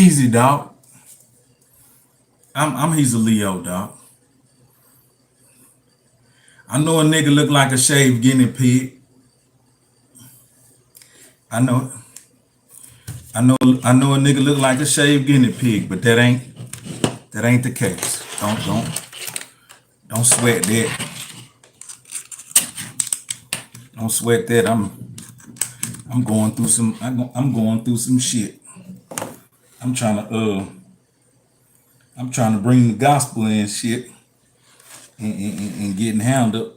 easy, dog. I'm Hezeleo, dog. I know a nigga look like a shaved guinea pig. I know I know a nigga look like a shaved guinea pig, but that ain't the case. Don't sweat that. Don't sweat that. I'm going through I'm going through some shit. I'm trying to I'm trying to bring the gospel in shit and getting hound up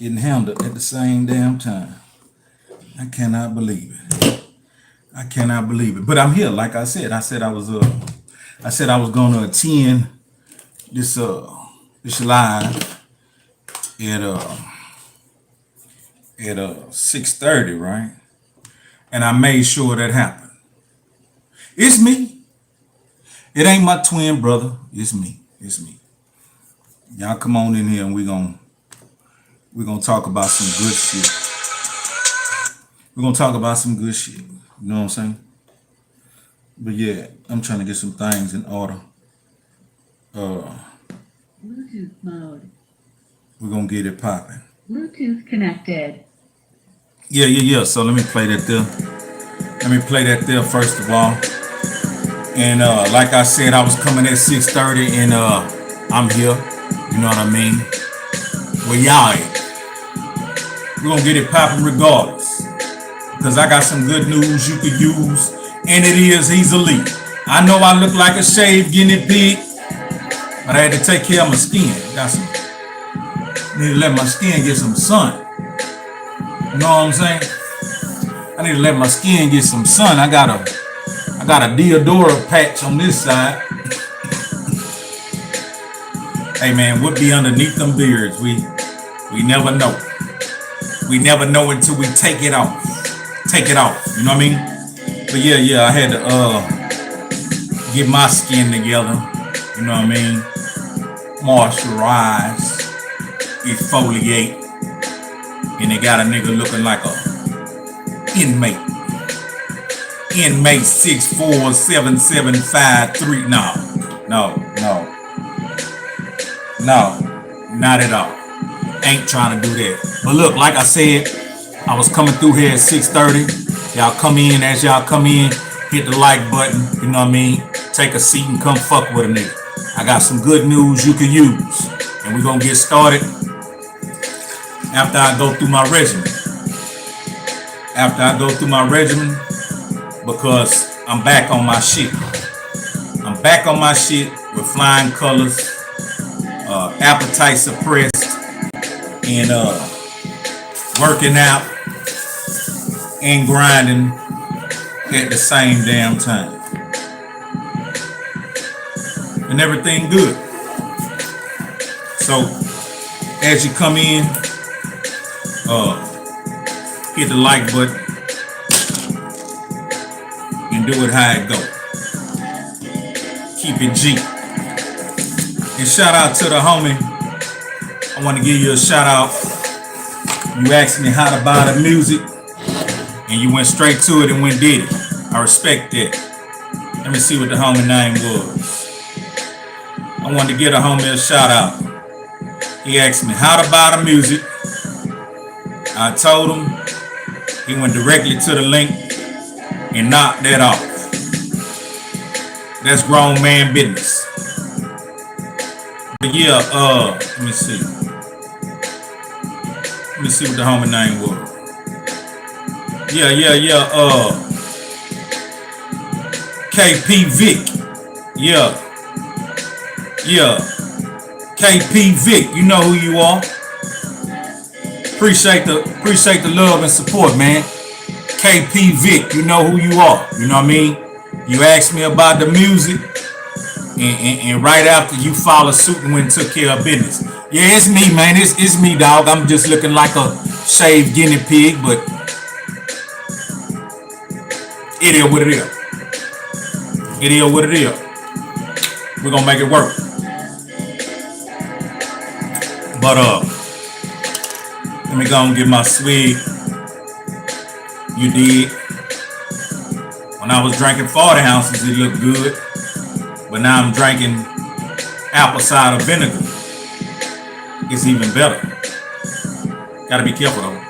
at the same damn time. I cannot believe it. I cannot believe it. But I'm here. Like I said, I said I was gonna attend this this live at 6:30, right? And I made sure that happened. It's me. It ain't my twin brother. It's me. It's me. Y'all come on in here and we're gonna talk about some good shit. We're gonna talk about some good shit. You know what I'm saying? But yeah, I'm trying to get some things in order. Bluetooth mode. We're gonna get it popping. Bluetooth connected. Yeah. So let me play that there. Let me play that there first of all. And like I said, I was coming at 6:30 and I'm here. You know what I mean? Well, y'all ain't. We're gonna get it popping regardless. Because I got some good news you could use. And it is Hezeleo. I know I look like a shaved guinea pig, but I had to take care of my skin. Need to let my skin get some sun. You know what I'm saying? I need to let my skin get some sun. I got a Deodora patch on this side. Hey man, what be underneath them beards? We never know. We never know until we take it off. Take it off. You know what I mean? But yeah, I had to get my skin together. You know what I mean? Moisturize, exfoliate, and they got a nigga looking like a inmate. Inmate 64775 No, not at all. Ain't trying to do that. But look, like I said, I was coming through here at 6:30. Y'all come in, as y'all come in, hit the like button, you know what I mean? Take a seat and come fuck with a nigga. I got some good news you can use. And we're gonna get started after I go through my regimen. Because I'm back on my shit. I'm back on my shit with flying colors, appetite suppressed, and working out and grinding at the same damn time. And everything good. So as you come in, hit the like button and do it how it go. Keep it G. And shout out to the homie. I want to give you a shout out. You asked me how to buy the music and you went straight to it and went did it. I respect that. Let me see what the homie name was. I wanted to give the homie a shout out. He asked me how to buy the music. I told him. He went directly to the link and knocked that off. That's grown man business. But yeah, let me see. Let me see what the homie name was. Yeah. KP Vic. Yeah. KP Vic, you know who you are. Appreciate the love and support, man. KP Vic, you know who you are. You know what I mean? You asked me about the music, and right after you followed suit and went and took care of business. Yeah, it's me, man. It's me, dog. I'm just looking like a shaved guinea pig, but it is what it is. It is what it is. We're gonna make it work. But let me go and get my swig. You did. When I was drinking 40 ounces, it looked good. But now I'm drinking apple cider vinegar. It's even better. Gotta be careful though.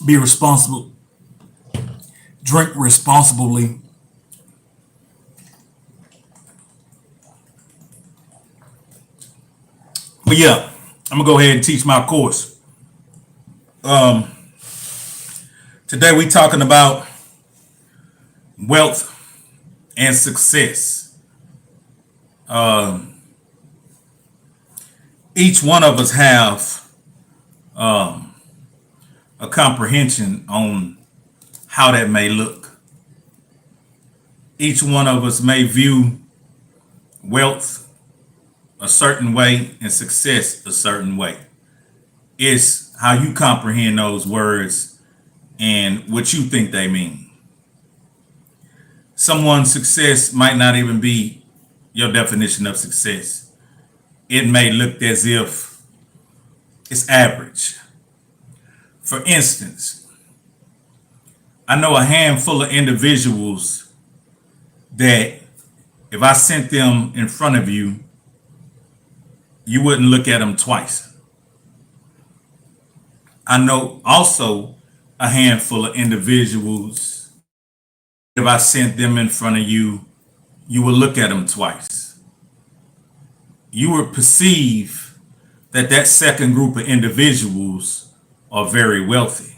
Be responsible. Drink responsibly. But yeah, I'm gonna go ahead and teach my course. Today we talking about wealth and success. Each one of us have a comprehension on how that may look. Each one of us may view wealth a certain way and success a certain way. It's how you comprehend those words and what you think they mean. Someone's success might not even be your definition of success. It may look as if it's average. For instance, I know a handful of individuals that if I sent them in front of you, you wouldn't look at them twice. I know also a handful of individuals, if I sent them in front of you, you would look at them twice. You would perceive that that second group of individuals are very wealthy.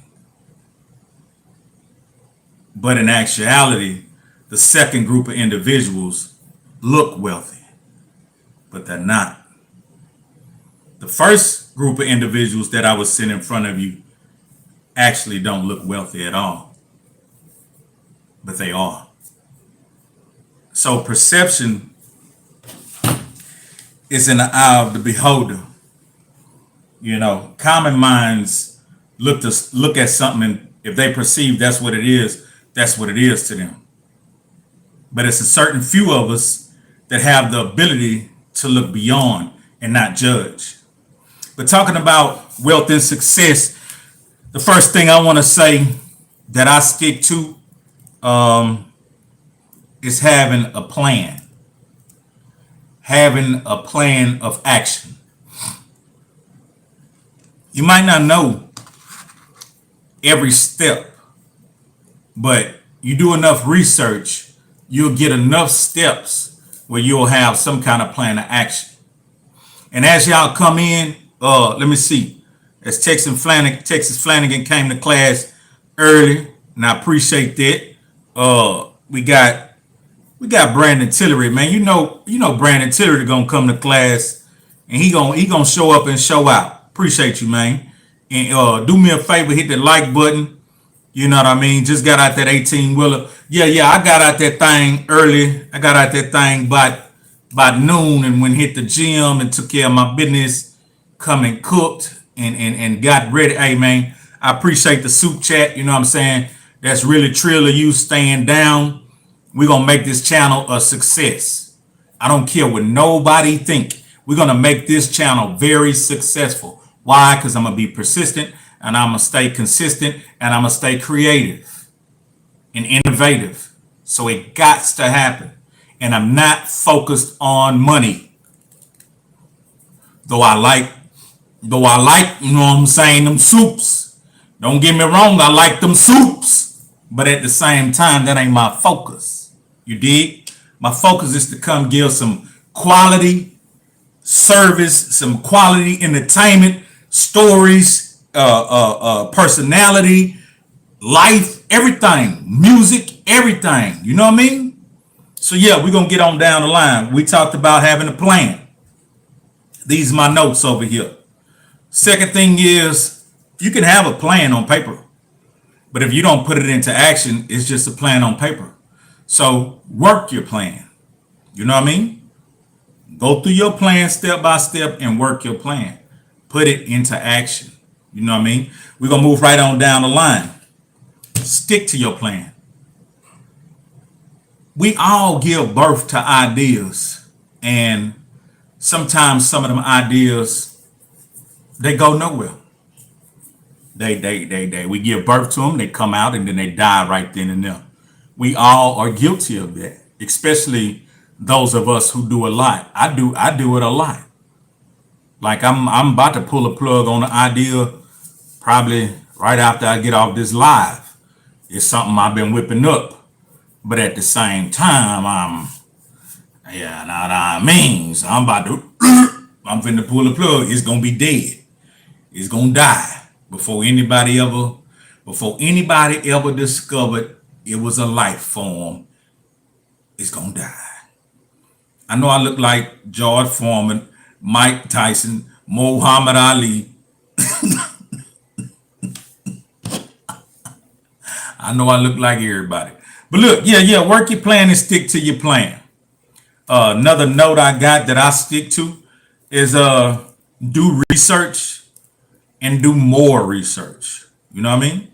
But in actuality, the second group of individuals look wealthy, but they're not. The first group of individuals that I was sitting in front of you actually don't look wealthy at all, but they are. So perception is in the eye of the beholder. You know, common minds look at something, and if they perceive that's what it is to them. But it's a certain few of us that have the ability to look beyond and not judge. But talking about wealth and success, the first thing I want to say that I stick to is having a plan. Having a plan of action. You might not know every step, but you do enough research, you'll get enough steps where you'll have some kind of plan of action. And as y'all come in, let me see. As Texas Flanagan came to class early, and I appreciate that. We got Brandon Tillery, man. You know Brandon Tillery gonna come to class, and he gonna show up and show out. Appreciate you, man. And do me a favor, hit the like button. You know what I mean? Just got out that 18-wheeler. Yeah, I got out that thing early. I got out that thing by noon, and when hit the gym and took care of my business, come and cooked and got ready. Hey, man, I appreciate the soup chat. You know what I'm saying? That's really trill of you staying down. We're going to make this channel a success. I don't care what nobody think. We're going to make this channel very successful. Why? Because I'm going to be persistent, and I'm going to stay consistent, and I'm going to stay creative and innovative. So it got to happen. And I'm not focused on money. Though I like, you know what I'm saying, them soups. Don't get me wrong, I like them soups. But at the same time, that ain't my focus. You dig? My focus is to come give some quality service, some quality entertainment, stories, personality, life, everything, music, everything. You know what I mean? So yeah, we're going to get on down the line. We talked about having a plan. These are my notes over here. Second thing is, you can have a plan on paper, but if you don't put it into action, it's just a plan on paper. So work your plan. You know what I mean? Go through your plan step by step and work your plan. Put it into action. You know what I mean? We're going to move right on down the line. Stick to your plan. We all give birth to ideas, and sometimes some of them ideas, they go nowhere. We give birth to them, they come out, and then they die right then and there. We all are guilty of that, especially those of us who do a lot. I do it a lot. Like I'm about to pull a plug on an idea probably right after I get off this live. It's something I've been whipping up, but at the same time, yeah, know what I mean. So I'm about to, I'm finna pull the plug. It's gonna be dead. It's gonna die before anybody ever discovered it was a life form. It's gonna die. I know I look like George Foreman, Mike Tyson, Muhammad Ali. I know I look like everybody. But look, yeah, work your plan and stick to your plan. Another note I got that I stick to is do research and do more research. You know what I mean?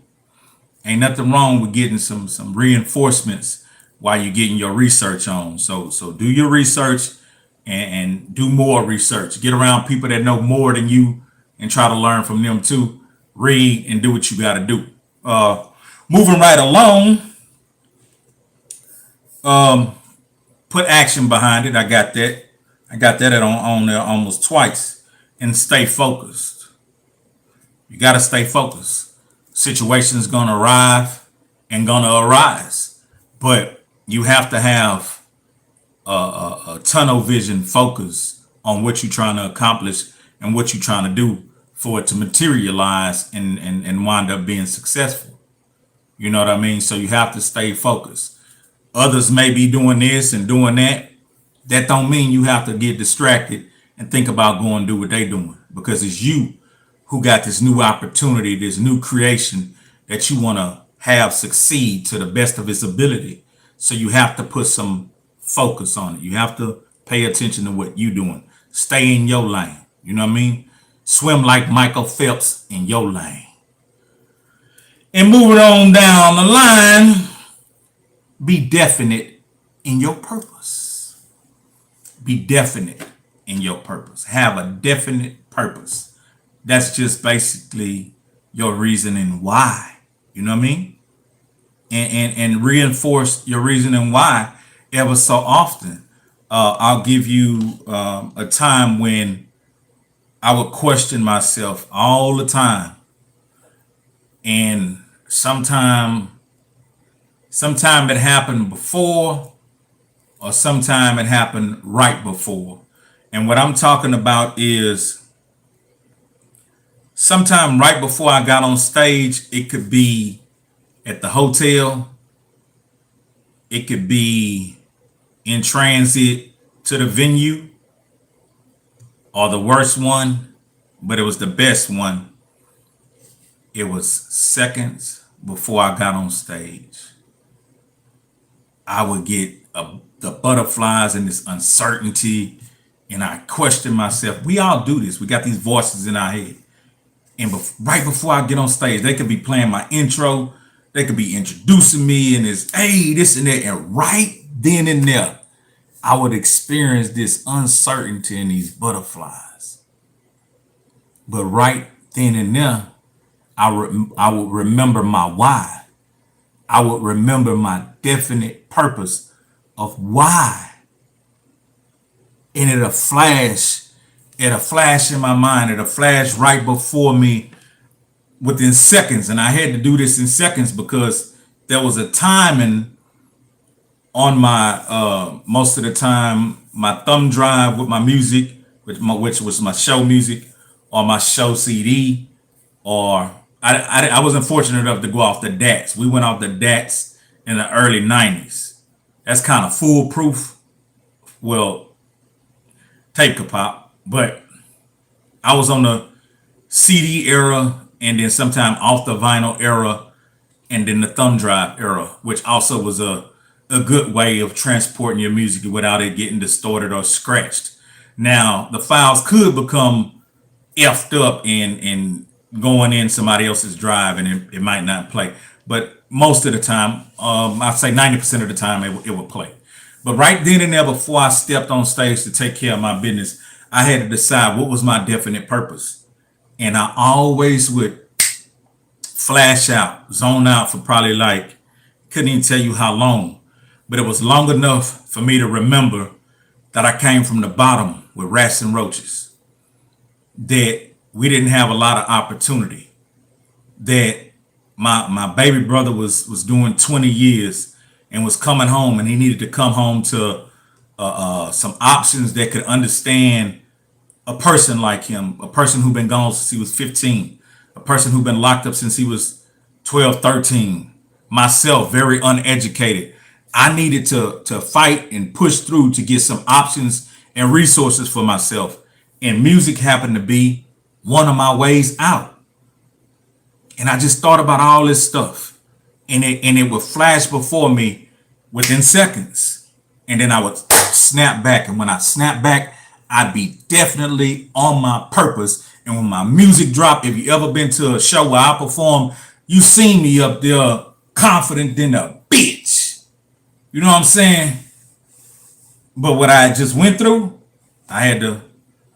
Ain't nothing wrong with getting some reinforcements while you're getting your research on. So do your research and do more research. Get around people that know more than you and try to learn from them too. Read and do what you got to do. Moving right along, put action behind it. I got that. I got that on there almost twice. And stay focused. You got to stay focused. Situations gonna arrive and gonna arise, but you have to have a tunnel vision focus on what you're trying to accomplish and what you're trying to do for it to materialize and wind up being successful. You know what I mean? So you have to stay focused. Others may be doing this and doing that. That don't mean you have to get distracted and think about going to do what they doing, because it's you who got this new opportunity, this new creation that you want to have succeed to the best of its ability. So you have to put some focus on it. You have to pay attention to what you're doing. Stay in your lane. You know what I mean? Swim like Michael Phelps in your lane. And moving on down the line, be definite in your purpose. Be definite in your purpose. Have a definite purpose. That's just basically your reasoning why. You know what I mean? And reinforce your reasoning why ever so often. I'll give you a time when I would question myself all the time. And sometime it happened before, or sometime it happened right before. And what I'm talking about is sometime right before I got on stage. It could be at the hotel. It could be in transit to the venue, or the worst one, but it was the best one. It was seconds before I got on stage. I would get the butterflies and this uncertainty, and I question myself. We all do this. We got these voices in our head. And right before I get on stage, they could be playing my intro. They could be introducing me and this, hey, this and that. And right then and there, I would experience this uncertainty and these butterflies. But right then and there, I would remember my why. I would remember my definite purpose of why. And it'll flash in my mind. It'll flash right before me within seconds. And I had to do this in seconds because there was a timing on my, most of the time, my thumb drive with my music, which was my show music or my show CD, or I wasn't fortunate enough to go off the DATs. We went off the DATs in the early 90s. That's kind of foolproof. Well, tape could pop, but I was on the CD era, and then sometime off the vinyl era, and then the thumb drive era, which also was a good way of transporting your music without it getting distorted or scratched. Now, the files could become effed up and going in somebody else's drive, and it might not play. But most of the time, I'd say 90% of the time, it would play. But right then and there, before I stepped on stage to take care of my business, I had to decide what was my definite purpose. And I always would flash out, zone out for probably like, couldn't even tell you how long, but it was long enough for me to remember that I came from the bottom with rats and roaches, that we didn't have a lot of opportunity, that my baby brother was doing 20 years and was coming home, and he needed to come home to some options that could understand a person like him, a person who been gone since he was 15, a person who been locked up since he was 12, 13. Myself, very uneducated. I needed to fight and push through to get some options and resources for myself. And music happened to be one of my ways out. And I just thought about all this stuff. And it would flash before me within seconds. And then I would snap back. And when I snap back, I'd be definitely on my purpose. And when my music dropped, if you ever been to a show where I perform, you seen me up there confident than a bitch. You know what I'm saying? But what I just went through, I had to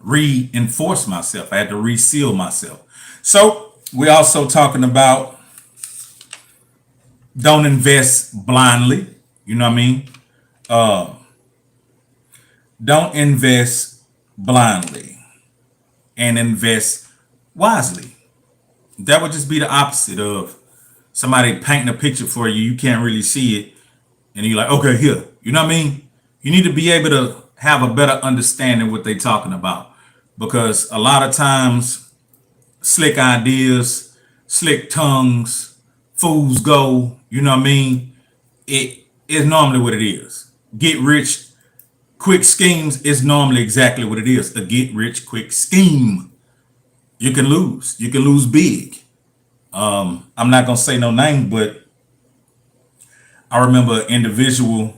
reinforce myself. I had to reseal myself. So we're also talking about don't invest blindly. You know what I mean? Don't invest blindly and invest wisely. That would just be the opposite of somebody painting a picture for you. You can't really see it. And you're like, okay, here. You know what I mean? You need to be able to have a better understanding what they're talking about. Because a lot of times, slick ideas, slick tongues, fools go, you know what I mean? It is normally what it is. Get rich quick schemes is normally exactly what it is. A get rich quick scheme. You can lose. You can lose big. I'm not gonna say no name, but I remember an individual,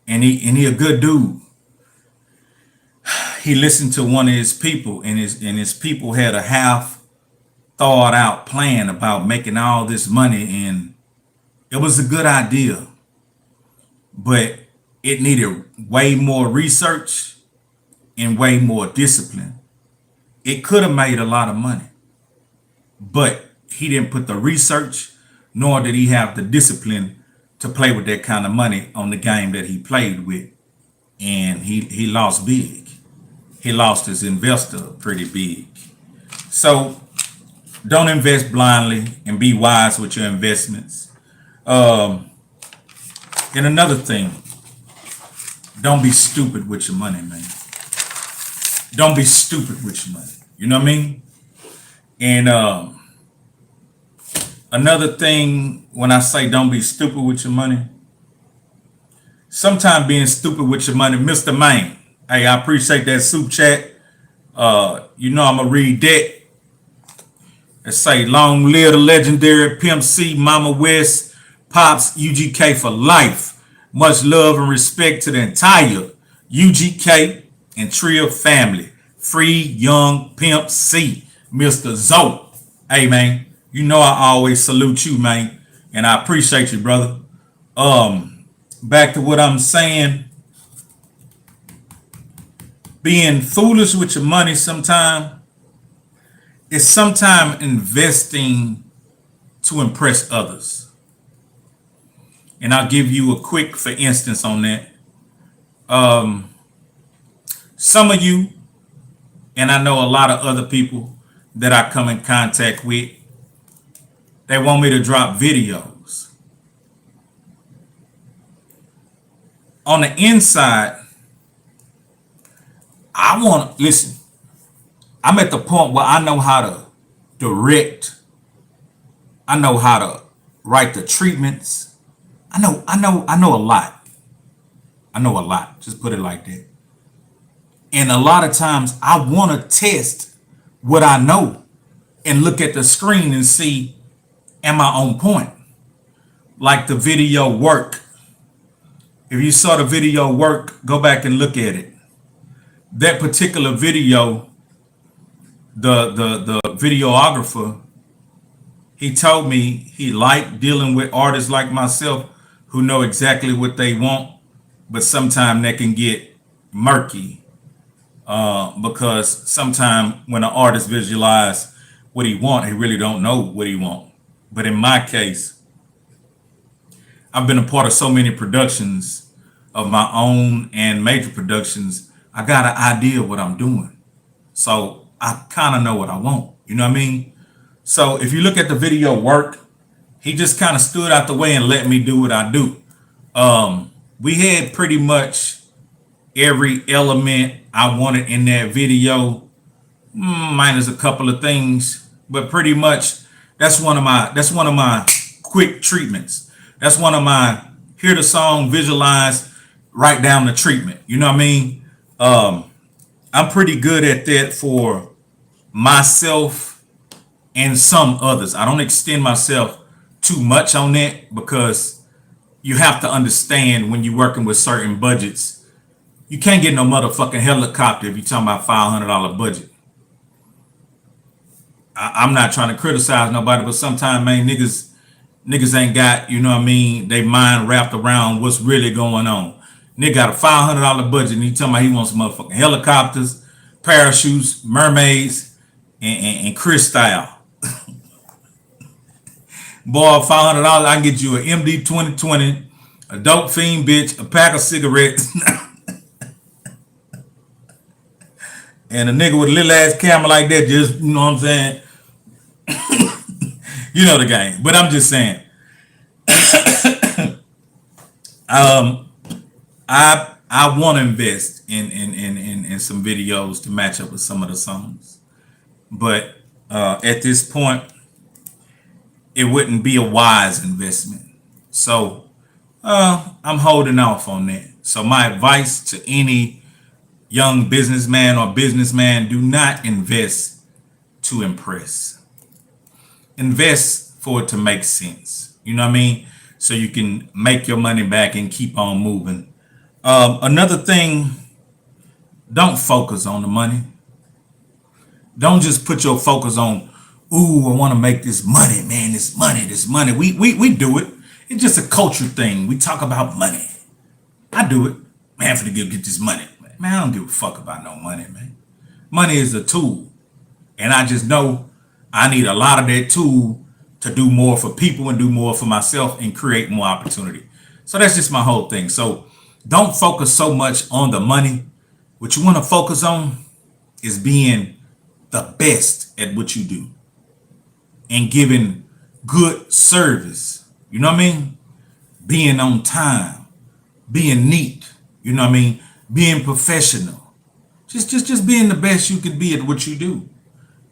and he a good dude. He listened to one of his people, and his people had a half thought out plan about making all this money, and it was a good idea, but it needed way more research and way more discipline. It could have made a lot of money, but he didn't put the research, nor did he have the discipline to play with that kind of money on the game that he played with. And he lost big. He lost his investor pretty big. So don't invest blindly and be wise with your investments. And another thing, don't be stupid with your money, man. Don't be stupid with your money. You know what I mean? And another thing, when I say don't be stupid with your money, sometimes being stupid with your money, Mr. Maine. Hey, I appreciate that soup chat. You know I'm gonna read that. It say, long live the legendary Pimp C, Mama West, Pops, UGK for life. Much love and respect to the entire UGK and Trill family. Free young Pimp C, Mr. Zoe. Hey, man, you know I always salute you, man, and I appreciate you, brother. Back to what I'm saying. Being foolish with your money sometimes is sometimes investing to impress others. And I'll give you a quick for instance on that. Some of you, and I know a lot of other people that I come in contact with, they want me to drop videos. On the inside, I want to listen. I'm at the point where I know how to direct. I know how to write the treatments. I know a lot. I know a lot. Just put it like that. And a lot of times I want to test what I know and look at the screen and see, am I on point? Like the video work. If you saw the video work, go back and look at it. That particular video, the videographer, he told me he liked dealing with artists like myself who know exactly what they want, but sometimes they can get murky. because sometimes when an artist visualize what he want, he really don't know what he want. But in my case, I've been a part of so many productions of my own and major productions. I got an idea of what I'm doing. So I kind of know what I want. You know what I mean? So if you look at the video work, he just kind of stood out the way and let me do what I do. We had pretty much every element I wanted in that video, minus a couple of things, but pretty much that's one of my quick treatments. That's one of my hear the song, visualize, write down the treatment. You know what I mean? I'm pretty good at that for myself and some others. I don't extend myself too much on that because you have to understand when you're working with certain budgets, you can't get no motherfucking helicopter if you're talking about $500 budget. I'm not trying to criticize nobody, but sometimes, man, niggas ain't got, you know what I mean, they mind wrapped around what's really going on. Nigga got a $500 budget and he talking about he wants some motherfucking helicopters, parachutes, mermaids, and Chris style. Boy, $500, I can get you an MD 2020, a dope fiend bitch, a pack of cigarettes, and a nigga with a little ass camera like that, just, you know what I'm saying? You know the game. But I'm just saying, I want to invest in some videos to match up with some of the songs. But at this point, it wouldn't be a wise investment. So I'm holding off on that. So my advice to any young businessman or businessman, do not invest to impress. Invest for it to make sense. You know what I mean? So you can make your money back and keep on moving. Another thing, don't focus on the money. Don't just put your focus on, ooh, I want to make this money, man, this money. We do it. It's just a culture thing. We talk about money. I do it. Man, for to get this money. Man, I don't give a fuck about no money, man. Money is a tool. And I just know I need a lot of that tool to do more for people and do more for myself and create more opportunity. So that's just my whole thing. So don't focus so much on the money. What you want to focus on is being the best at what you do and giving good service. You know what I mean? Being on time, being neat. You know what I mean? Being professional. Just being the best you can be at what you do.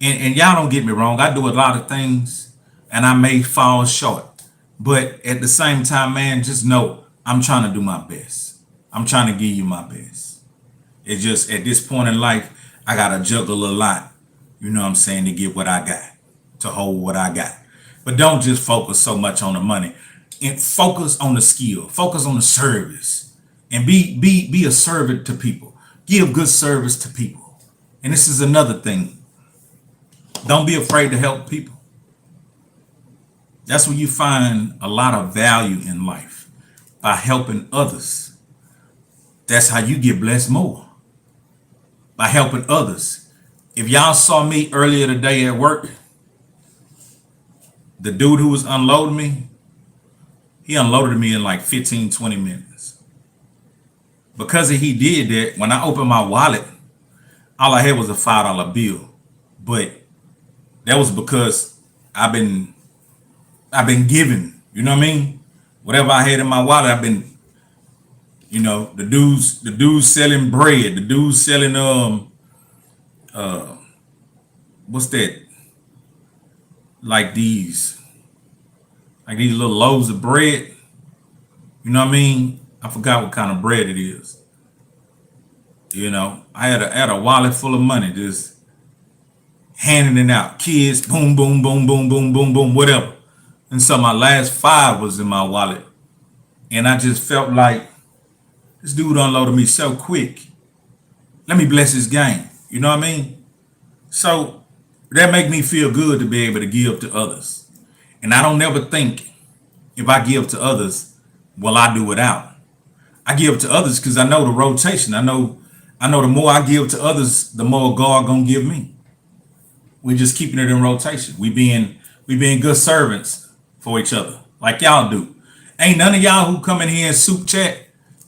And y'all don't get me wrong. I do a lot of things and I may fall short. But at the same time, man, just know I'm trying to do my best. I'm trying to give you my best. It's just at this point in life, I got to juggle a lot, you know what I'm saying, to get what I got, to hold what I got. But don't just focus so much on the money. And focus on the skill. Focus on the service. And be a servant to people. Give good service to people. And this is another thing. Don't be afraid to help people. That's where you find a lot of value in life, by helping others. That's how you get blessed more, by helping others. If y'all saw me earlier today at work, the dude who was unloading me, he unloaded me in like 15, 20 minutes. Because he did that, when I opened my wallet, all I had was a $5 bill. But that was because I've been giving, you know what I mean? Whatever I had in my wallet, I've been, you know, the dude's selling bread, the dude's selling what's that? Like these little loaves of bread. You know what I mean? I forgot what kind of bread it is. You know, I had a wallet full of money, just handing it out. Kids, boom, boom, boom, boom, boom, boom, boom, whatever. And so my last $5 was in my wallet. And I just felt like this dude unloaded me so quick. Let me bless his game. You know what I mean? So that make me feel good to be able to give to others. And I don't never think if I give to others, will I do without? I give to others because I know the rotation. I know I know the more I give to others, the more God gonna give me. We just keeping it in rotation. We being good servants for each other, like y'all do. Ain't none of y'all who come in here and soup chat,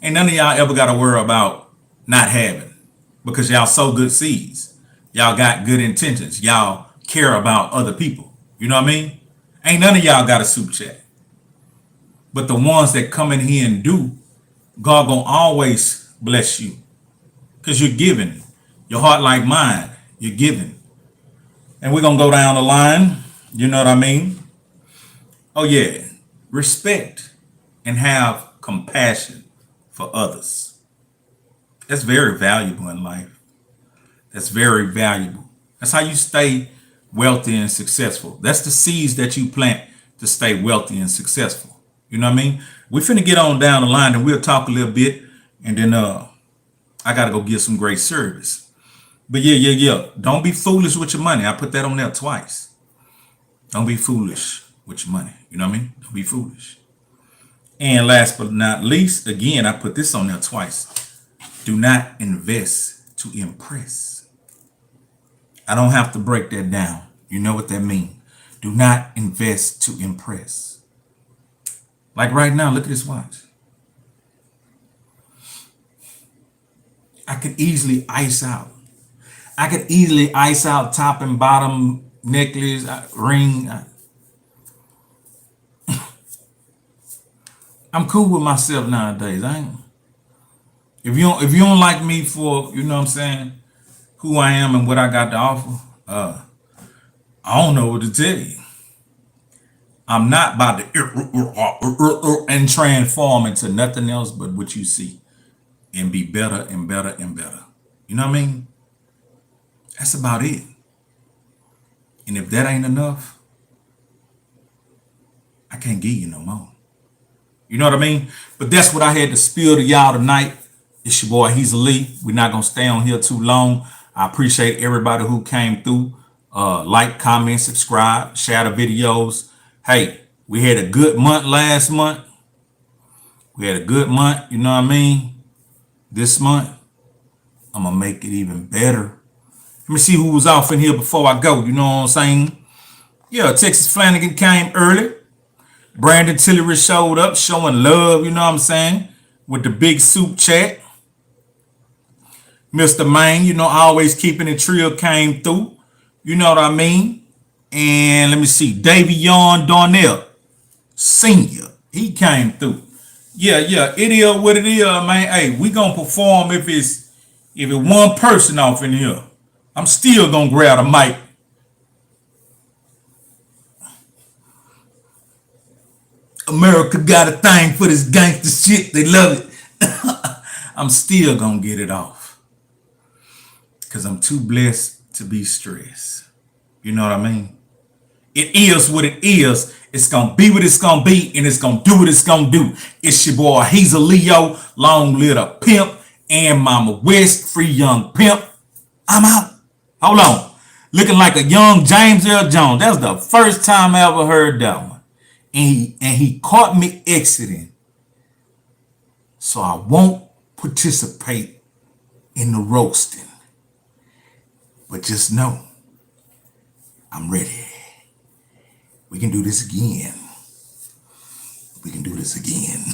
ain't none of y'all ever got to worry about not having, because y'all sow good seeds. Y'all got good intentions. Y'all care about other people. You know what I mean? Ain't none of y'all got a soup chat. But the ones that come in here and do, God gonna always bless you. Because you're giving. Your heart like mine. You're giving. And we're gonna go down the line. You know what I mean? Oh yeah. Respect and have compassion for others. That's very valuable in life. That's very valuable. That's how you stay wealthy and successful. That's the seeds that you plant to stay wealthy and successful. You know what I mean? We finna get on down the line and we'll talk a little bit, and then I gotta go get some great service. But yeah. Don't be foolish with your money. I put that on there twice. Don't be foolish with your money. You know what I mean? Don't be foolish. And last but not least, again, I put this on there twice. Do not invest to impress. I don't have to break that down. You know what that means. Do not invest to impress. Like right now, look at this watch. I could easily ice out. I could easily ice out top and bottom necklace, ring. I'm cool with myself nowadays. I ain't. If you don't like me for, you know what I'm saying, who I am and what I got to offer, I don't know what to tell you. I'm not about to and transform into nothing else but what you see and be better and better and better. You know what I mean? That's about it. And if that ain't enough, I can't give you no more. You know what I mean? But that's what I had to spill to y'all tonight. It's your boy Hezeleo. We're not gonna stay on here too long. I appreciate everybody who came through. Like, comment, subscribe, share the videos. Hey, we had a good month last month. We had a good month, you know what I mean? This month, I'm gonna make it even better. Let me see who was off in here before I go, you know what I'm saying? Yeah, Texas Flanagan came early. Brandon Tillery showed up, showing love, you know what I'm saying? With the big soup chat. Mr. Maine, you know, always keeping it trill came through. You know what I mean? And let me see, Davion Darnell, Senior, he came through. Yeah, it is what it is, man. Hey, we gonna perform if it's one person off in here. I'm still gonna grab a mic. America got a thing for this gangster shit. They love it. I'm still gonna get it off. Cause I'm too blessed to be stressed. You know what I mean? It is what it is. It's gonna be what it's gonna be, and it's gonna do what it's gonna do. It's your boy Hezeleo, long live a pimp, and Mama West, free young pimp. I'm out. Hold on. Looking like a young James L. Jones. That's the first time I ever heard that one. And he caught me exiting. So I won't participate in the roasting. But just know, I'm ready. We can do this again. We can do this again.